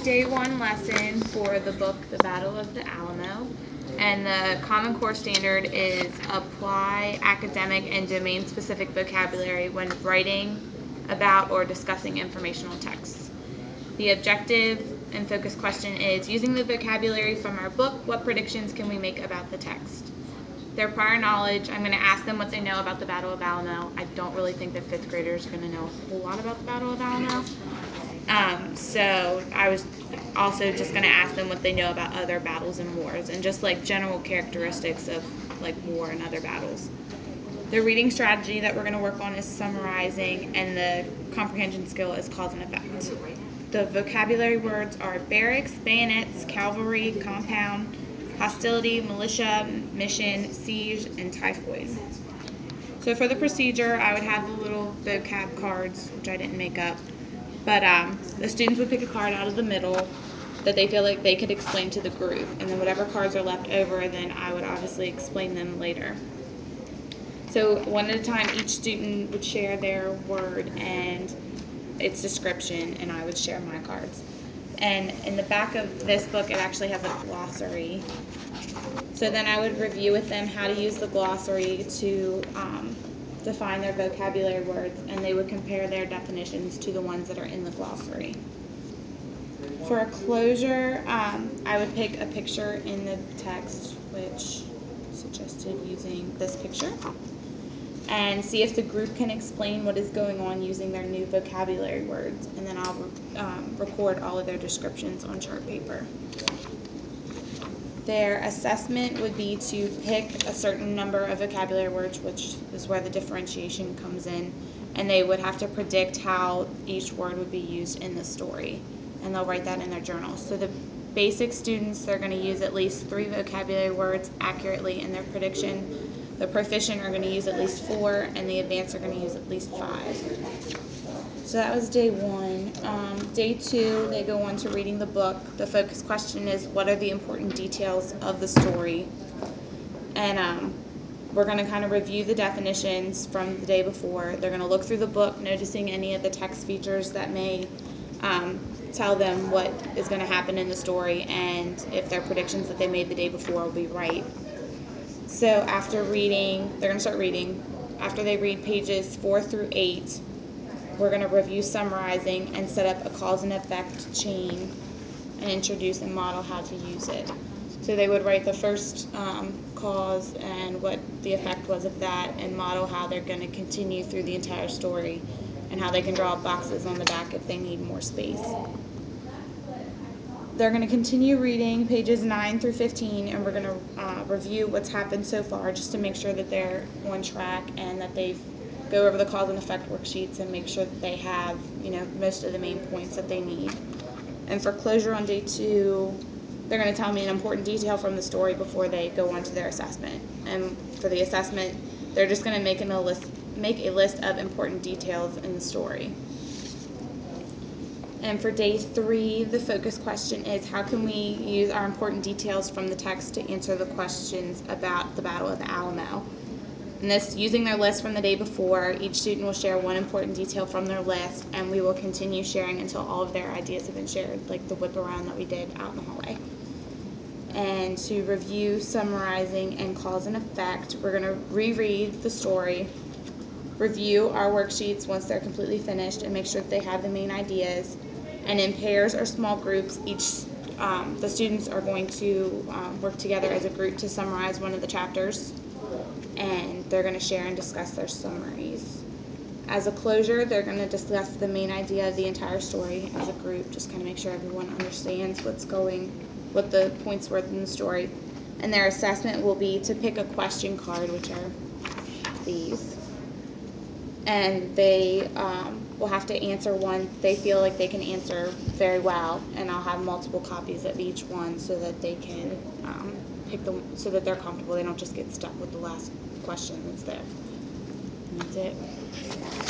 day one lesson for the book, The Battle of the Alamo. And the Common Core standard is apply academic and domain-specific vocabulary when writing about or discussing informational texts. The objective and focus question is, using the vocabulary from our book, what predictions can we make about the text? Their prior knowledge, I'm going to ask them what they know about the Battle of Alamo. I don't really think that fifth graders are going to know a whole lot about the Battle of Alamo. So I was also just going to ask them what they know about other battles and wars and just like general characteristics of like war and other battles. The reading strategy that we're going to work on is summarizing, and the comprehension skill is cause and effect. The vocabulary words are barracks, bayonets, cavalry, compound, hostility, militia, mission, siege, and typhoid. So for the procedure, I would have the little vocab cards, which I didn't make up. But the students would pick a card out of the middle that they feel like they could explain to the group. And then whatever cards are left over, then I would obviously explain them later. So one at a time, each student would share their word and its description, and I would share my cards. And in the back of this book, it actually has a glossary. So then I would review with them how to use the glossary to define their vocabulary words, and they would compare their definitions to the ones that are in the glossary. For a closure, I would pick a picture in the text, which suggested using this picture, and see if the group can explain what is going on using their new vocabulary words, and then I'll record all of their descriptions on chart paper. Their assessment would be to pick a certain number of vocabulary words, which is where the differentiation comes in, and they would have to predict how each word would be used in the story, and they'll write that in their journal. So the basic students, they're going to use at least 3 vocabulary words accurately in their prediction. The proficient are going to use at least 4, and the advanced are going to use at least 5. So that was day 1. Day 2, they go on to reading the book. The focus question is, what are the important details of the story? And we're going to kind of review the definitions from the day before. They're going to look through the book, noticing any of the text features that may tell them what is going to happen in the story, and if their predictions that they made the day before will be right. So after reading, they're going to start reading. After they read pages 4 through 8, we're going to review summarizing and set up a cause and effect chain and introduce and model how to use it. So they would write the first cause and what the effect was of that, and model how they're going to continue through the entire story and how they can draw boxes on the back if they need more space. They're going to continue reading pages 9 through 15, and we're going to review what's happened so far just to make sure that they're on track and that they've go over the cause and effect worksheets and make sure that they have, most of the main points that they need. And for closure on day 2, they're going to tell me an important detail from the story before they go on to their assessment. And for the assessment, they're just going to make a list of important details in the story. And for day 3, the focus question is, how can we use our important details from the text to answer the questions about the Battle of the Alamo? And this, using their list from the day before, each student will share one important detail from their list, and we will continue sharing until all of their ideas have been shared, like the whip around that we did out in the hallway. And to review, summarizing, and cause and effect, we're going to reread the story, review our worksheets once they're completely finished, and make sure that they have the main ideas. And in pairs or small groups, the students are going to work together as a group to summarize one of the chapters, and they're going to share and discuss their summaries. As a closure, they're going to discuss the main idea of the entire story as a group, just kind of make sure everyone understands what the points were in the story. And their assessment will be to pick a question card, which are these. And they will have to answer one they feel like they can answer very well, and I'll have multiple copies of each one so that they can pick them, so that they're comfortable. They don't just get stuck with the last question that's there. And that's it.